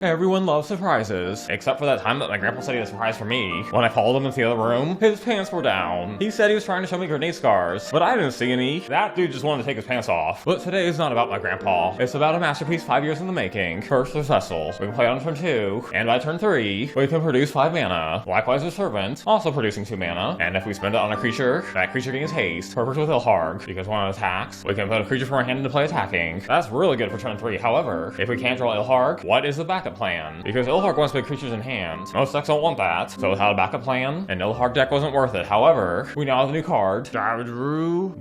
Everyone loves surprises, except for that time that my grandpa said he had a surprise for me. When I followed him into the other room, his pants were down. He said he was trying to show me grenade scars, but I didn't see any. That dude just wanted to take his pants off. But today is not about my grandpa. It's about a masterpiece 5 years in the making. First, there's Vessel. We can play on turn 2, and by turn 3, we can produce 5 mana. Likewise, there's Servant, also producing 2 mana. And if we spend it on a creature, that creature gains haste. Perfect with Ilharg, because when it attacks, we can put a creature from our hand into play attacking. That's really good for turn 3. However, if we can't draw Ilharg, what is the backup plan? Because Ilharg wants big creatures in hand. Most decks don't want that, so without a backup plan, an Ilharg deck wasn't worth it. However, we now have a new card. Djeru.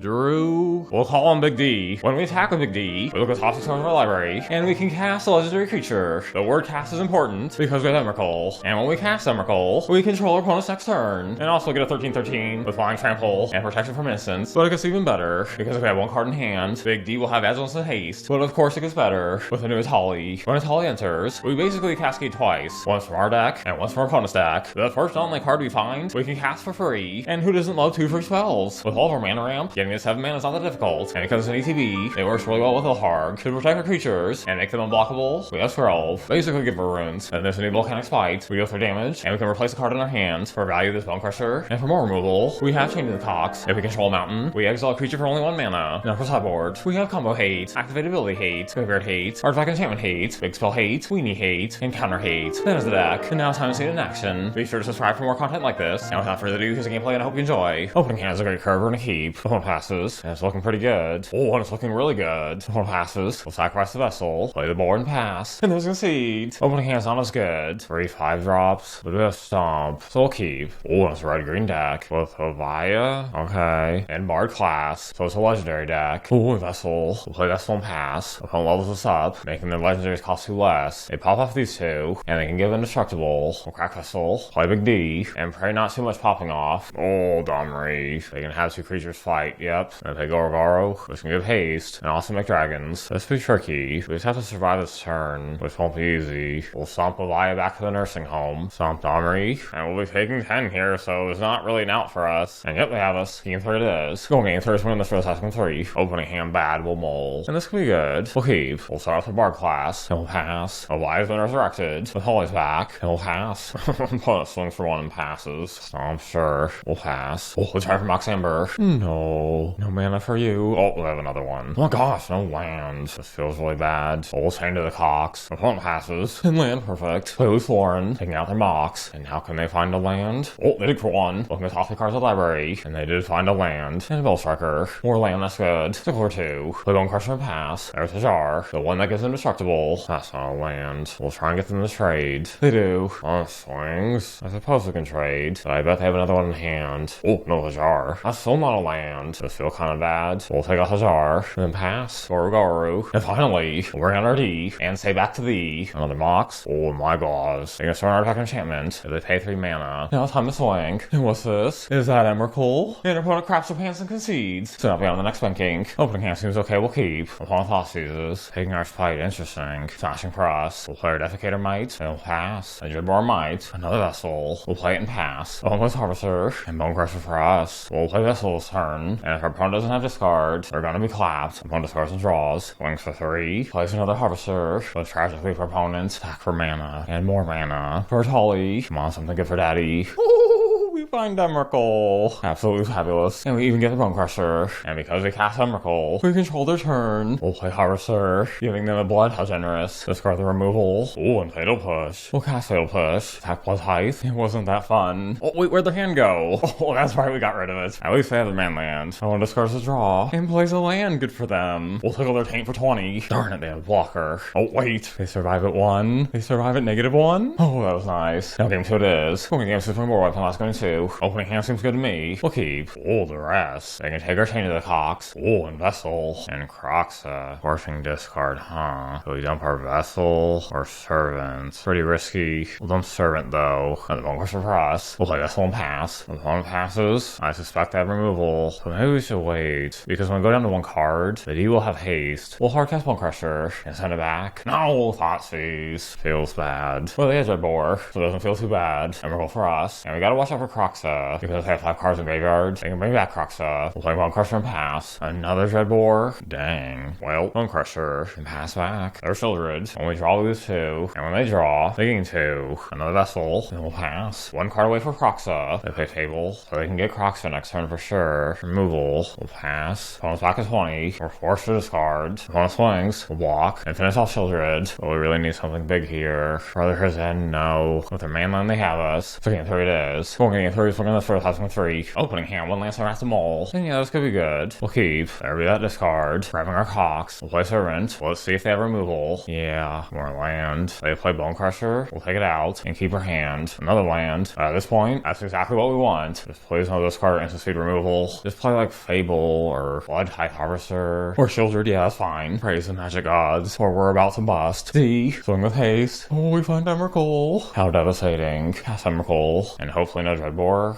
We'll call on Big D. When we attack with Big D, we look at the top 6 cards of our library, and we can cast a legendary creature. The word cast is important because we have Emrakul. And when we cast Emrakul, we control our opponent's next turn, and also get a 13/13 with Flying Trample and Protection from Innocence. But it gets even better, because if we have 1 card in hand, Big D will have Vigilance and Haste. But of course it gets better with the new Etali. When Etali enters, we basically cascade twice. Once from our deck, and once from our opponent's deck. The first and only card we find, we can cast for free. And who doesn't love 2 free spells? With all of our mana ramp, getting to 7 mana is not that difficult. And because it's an ETB, it works really well with Ilharg to protect our creatures and make them unblockable. We have Skrelv, basically give her runes. And there's a new Volcanic Spite. We go for damage, and we can replace a card in our hand for value of this Bonecrusher. And for more removal, we have Chain to the Cox. If we control a mountain, we exile a creature for only 1 mana. Now for sideboard, we have Combo Hate, Activated Ability Hate, Graveyard Hate, Artifact Enchantment Hate, Big Spell Hate, Weenie Hate, and Counter Hate. That is the deck. And now it's time to see it in action. Be sure to subscribe for more content like this. And without further ado, here's the gameplay, and I hope you enjoy. Opening hand is a great card. We're gonna keep. Opponent passes, and it's looking pretty good. Oh, and it's looking really good. Opponent passes. We'll sacrifice the Vessel, play the board, and pass. And there's Concede. Opening hand's not as good. 3 5 drops, but a stomp. So we'll keep. Oh, and it's a red-green deck with Havaya. Okay. And Bard class. So it's a legendary deck. Oh, and Vessel. We'll play Vessel and pass. Opponent levels this up, making their legendaries cost 2 less. They pop off these 2, and they can give indestructible. We'll crack Vessel, play Big D, and pray not too much popping off. Oh, Domri. They can have 2 creatures fight, yep. And they go Gorgaro, which can give haste, and also make dragons. This will be tricky. We just have to survive this turn, which won't be easy. We'll stomp Avaya back to the nursing home, stomp Domri, and we'll be taking 10 here, so there's not really an out for us. And yep, they have us. Game 3 it is. Going game 3 is winning this for the second 3. Opening hand bad, we'll mole. And this could be good. We'll keep. We'll start off with Bard class, and we'll pass. Avaya's been resurrected, with Holly's back, and we'll pass. Opponent swings for 1 and passes. Stomp, sure. We'll pass. Oh, we'll try for Mox Amber. No. No mana for you. Oh, we'll have another one. Oh my gosh, no land. This feels really bad. Oh, we'll chain to the Cox. Opponent passes. And land perfect. Play with Lauren, taking out their Mox. And how can they find a land? Oh, they did for 1. Looking at the top 3 cards of the library. And they did find a land. And a Bell Striker. More land, that's good. Stickler 2. Play Bonecrusher and pass. There's a jar. The one that gives indestructible. That's not a land. We'll try and get them to trade. They do. On swings. I suppose we can trade. But I bet they have another one in hand. Oh, no, the jar. That's still not a land. This feels kind of bad. We'll take out the jar. And then pass. Gorgaru. And finally, we'll bring out our D. And say back to thee. Another Mox. Oh my gosh. They can start an artifact enchantment if they pay 3 mana. Now it's time to swing. And what's this? Is that Emrakul? And our opponent craps their pants and concedes. So now we on the next banking. Opening hand seems okay, we'll keep. Opponent thought seizes. Taking our Spite, interesting. Smashing for us. We'll play our Defector Mite. And we'll pass. And Raze-Boar Mite. Another Vessel. We'll play it and pass. Opponent with Harvester. And Bonecrusher for us. We'll play Vessel this turn. And if our opponent doesn't have discard, they're gonna be clapped. Opponent discards and draws. Swings for 3. Plays another Harvester. But tragically for opponents, attack for mana. And more mana. For Etali. Come on, something good for daddy. Ooh, we find Emrakul. Absolutely fabulous. And we even get the Bonecrusher. And because we cast Emrakul, we control their turn. We'll play Harvester, giving them a blood. How generous. Discard the removal. Ooh, and Fatal Push. We'll cast Fatal Push. Attack Blood Tithe. It wasn't that fun. Oh, wait, where'd their hand go? Oh, that's right, we got rid of it. At least they had the man land. Someone discards a draw. And plays a land. Good for them. We'll tickle their taint for 20. Darn it, they have a blocker. Oh, wait. They survive at 1. They survive at -1. Oh, that was nice. Now game 2 it is. Opening game 2 more weapon last game 2. Opening hand seems good to me. We'll keep. Oh, the rest. They can take our chain to the Cox. Oh, and Vessel. And Croxa. Forcing discard, huh? So we dump our Vessel or Servant. Pretty risky. We'll dump Servant though. And the Bonecrusher for us. We'll play Vessel and pass. When the opponent passes, I suspect they have removal. So maybe we should wait. Because when we go down to 1 card, the D will have haste. We'll hardcast Bonecrusher and send it back. No, Thoughtseize. Feels bad. Well, they have Raze-Boar, so it doesn't feel too bad. Emrakul for us. And we gotta watch out for Croxa. Kroxa. Because they have 5 cards in graveyard, they can bring back Kroxa. We'll play Bonecrusher and pass. Another Raze-Boar. Dang. Well, Bonecrusher and pass back. They're Shieldred. When we draw, we lose 2. And when they draw, they gain 2. Another Vessel. Then we'll pass. 1 card away for Kroxa. They play table, so they can get Kroxa next turn for sure. Removal. We'll pass. Opponent's back at 20. We're forced to discard. Opponent swings. We'll block. And finish off Shieldred. But we really need something big here. Brother Hrizan, no. With their main line, they have us. So game 3 it is. We're going to get 3. We're going to throw housing 3. Opening hand, 1 Lancer Wrath Mole. And yeah, this could be good. We'll keep. There be that discard. Grabbing our Cox. We'll play Servant. Let's see if they have removal. Yeah, more land. They play Bonecrusher. We'll take it out and keep our hand. Another land. At this point, that's exactly what we want. Just please no discard instant speed removal. Just play like Fable or Blood Tithe Harvester or Shieldred. Yeah, that's fine. Praise the magic gods. Or we're about to bust. D. Swing with haste. Oh, we find Emrakul. How devastating. Cast Emrakul. And hopefully no Raze-Boar.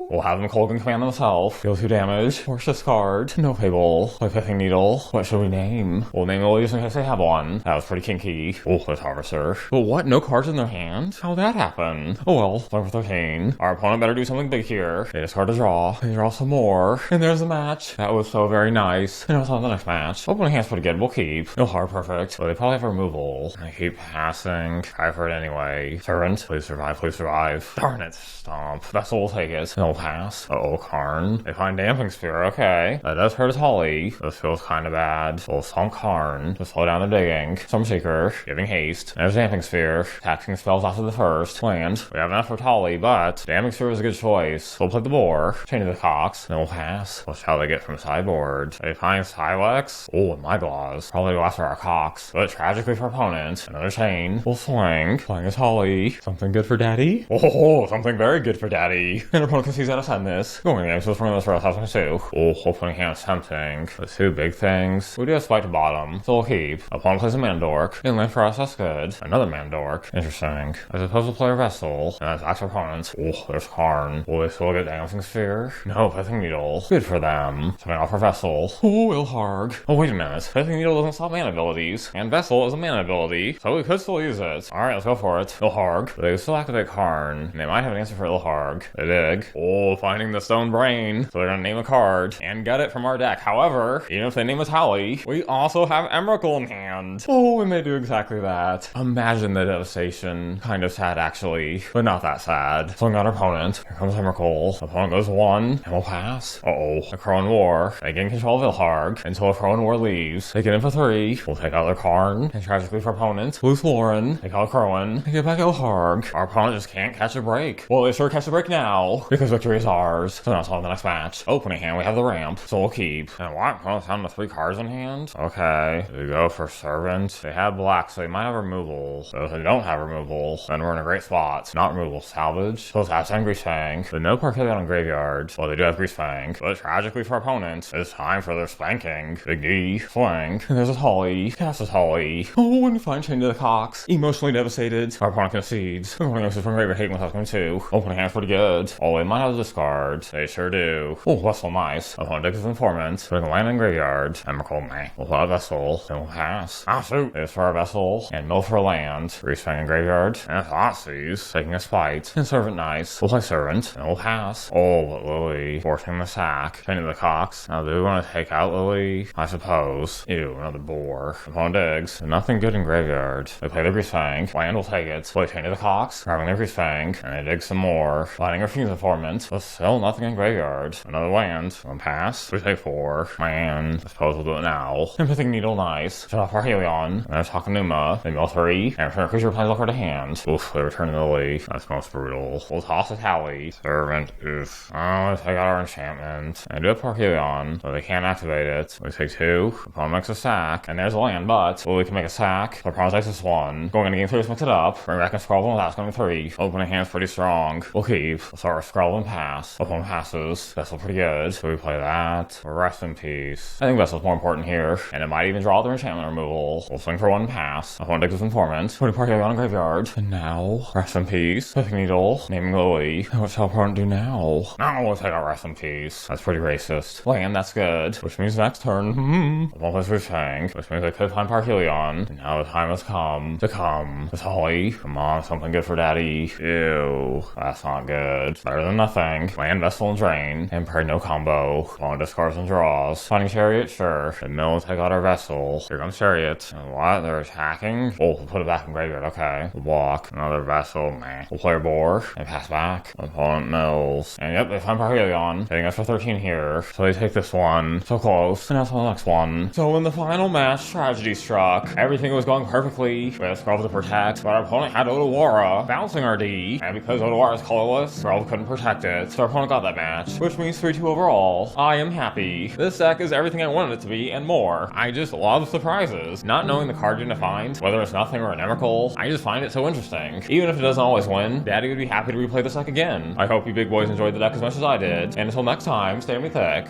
We'll have him Colgan command himself. Deal 2 damage. Force discard. No Fable. Play Pithing Needle. What should we name? We'll name Lilies in case they have one. That was pretty kinky. Oh, there's Harvester. But what? No cards in their hand? How'd that happen? Oh well. Play for 13. Our opponent better do something big here. They discard to draw. They draw some more. And there's the match. That was so very nice. And it's on the next match. Opening hand's pretty good. We'll keep. Ilharg perfect. But they probably have removal. I keep passing. Try for it anyway. Servant. Please survive. Please survive. Darn it. Stomp. Vessel will take it. No pass. Uh-oh, Karn. They find Damping Sphere. Okay. That does hurt Etali. This feels kind of bad. We'll stomp Karn to slow down the digging. Stormseeker. Giving haste. There's Damping Sphere. Taxing spells after the first. Land. We have enough for Etali, but Damping Sphere is a good choice. We'll play the Boar. Change the Cox. Then we'll pass. Watch how they get from sideboard. They find Silex. Oh, and my Glaws. Probably go after our Cox. But tragically for opponent. Another chain. We'll swing. Playing Etali. Something good for daddy? Oh, something very good for daddy. And opponent can seize out of sadness. Going game, so it's one of those for 1,002. Oh, opening hand is tempting. The 2 big things. We do have Spite to bottom, so we'll keep. Opponent plays a Mandork. In land for us, that's good. Another Mandork. Interesting. As opposed to play a Vessel. And that's actual opponent. Oh, there's Karn. Will they still get Dancing Sphere? No, Pithing Needle. Good for them. Something off for Vessel. Oh, Ilharg. Oh, wait a minute. Pithing Needle doesn't stop mana abilities. And Vessel is a mana ability, so we could still use it. Alright, let's go for it. Ilharg. But they still activate Karn. And they might have an answer for Ilharg. They dig. Oh, finding the stone brain. So they're gonna name a card and get it from our deck. However, even if they name Etali, we also have Emrakul in hand. Oh, we may do exactly that. Imagine the devastation. Kind of sad, actually, but not that sad. Swing on our opponent. Here comes Emrakul. Opponent goes 1, and we'll pass. Uh-oh. A Crowan War. They gain control of Ilharg until a Crowan War leaves. They get in for 3. We'll take out their Karn, and tragically for opponent, lose Lauren. Take out Crowan, and get back Ilharg. Our opponent just can't catch a break. Well, they sure catch a break now, because victory is ours. So now it's on the next match. Opening hand, we have the ramp, so we'll keep. And what? Opponent's having the 3 cards in hand? Okay. We go for Servant. They have black, so they might have removal. So if they don't have removal, then we're in a great spot. Not removal, salvage. So let's have Greasefang. But no Parkelion in graveyard. Well, they do have Greasefang. But tragically for opponent, it's time for their spanking. Big D, swing. And there's Etali. Cast Etali. Oh, and fine chain to the Cox. Emotionally devastated. Our opponent concedes. We're going to go from graveyard hate with us going 2. Opening hand's pretty good. Oh, they might have a discard. They sure do. Oh, Vessel, nice. Opponent digs his informant. Putting a land in graveyard. Emrakul, meh. We'll play a Vessel. Then we'll pass. Ah, shoot. It's for our Vessel. And mill for a land. Greasefang in graveyard. And Thoughtseize. Taking a Spite. And Servant, nice. We'll play Servant. And we'll pass. Oh, but Lily. Forcing the sack. Chaining the Cox. Now, do we want to take out Lily? I suppose. Ew, another Boar. Opponent digs. Nothing good in graveyard. They play the Greasefang. Land will take it. Play Chaining the Cox. Grabbing the Greasefang. And they dig some more. Lighting our Fiend's Informant. But still nothing in graveyard. Another land. One pass. We take 4. Man. I suppose we'll do it now. And Pithing Needle, nice. Shut off our Helion. And there's Hakanuma. They mill 3. And return a creature plays over to hand. Oof, they return Lily. That's most brutal. We'll toss Etali. Servant. Oof. Oh, let's take out our enchantment. And do a Parkelion, so they can't activate it. We take 2. Opponent makes a sack. And there's a land, but Lily can make a sack. So Promise takes this 1. Going into game 3, let's mix it up. Bring back a Skrelv without going 3. Opening hand's pretty strong. We'll keep. We'll start with Skrelv and pass. Opponent passes. Vessel pretty good. So we play that. Rest in peace. I think Vessel's more important here. And it might even draw their enchantment removal. We'll swing for 1 pass. Opponent digs his informant. Putting Parkelion in graveyard. And now, rest in peace. Pithing Needle. Naming Lily. What shall opponent do now? Now we'll take out rest in peace. That's pretty racist. Land, that's good. Which means next turn, Opponent plays Greasefang. Which means they could find Parkelion. And now the time has come to come. Etali. Come on, something good for daddy. Ew. That's not good. good. Better than nothing. Land, Vessel, and Drain. And pray no combo. Long discards and draws. Finding Chariot, sure. The mill take out our Vessel. Here comes Chariot. And what? They're attacking? Oh, we'll put it back in graveyard, okay. We'll block. Another Vessel, meh. We'll play our Boar. And pass back. Opponent mills. And yep, they find Parhelion. Hitting us for 13 here. So they take this one. So close. And that's the next one. So in the final match, tragedy struck. Everything was going perfectly. We had Skrelv to protect, but our opponent had Otawara bouncing our D. And because Otawara is colorless, Skrelv couldn't protect it. So our opponent got that match, which means 3-2 overall. I am happy. This deck is everything I wanted it to be and more. I just love surprises. Not knowing the card you're gonna find, whether it's nothing or an Emrakul, I just find it so interesting. Even if it doesn't always win, Daddy would be happy to replay this deck again. I hope you big boys enjoyed the deck as much as I did, and until next time, stay on me thick.